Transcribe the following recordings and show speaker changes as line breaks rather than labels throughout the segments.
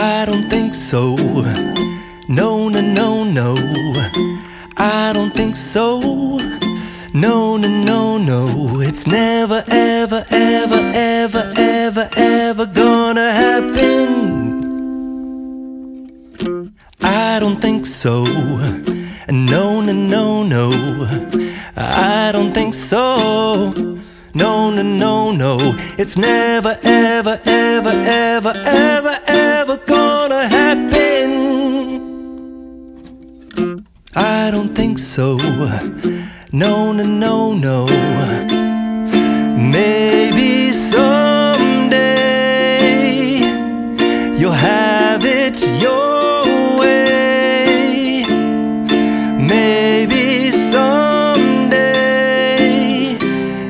I don't think so. No, no, no, no. I don't think so. No, no, no, no. It's never, ever, ever, ever, ever, ever gonna happen. I don't think so. No, no, no, no. I don't think so. No, no, no, no. It's never, ever, ever, ever, ever, ever gonna happen. I don't think so. No, no, no, no. Maybe someday you'll have it your way. Maybe someday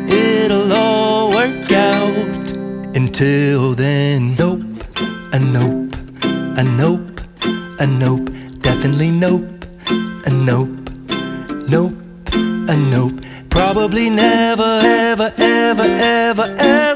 it'll all work out. Until then, nope, a nope, a nope, a nope, definitely nope, a nope, nope, a nope. Probably never, ever, ever, ever, ever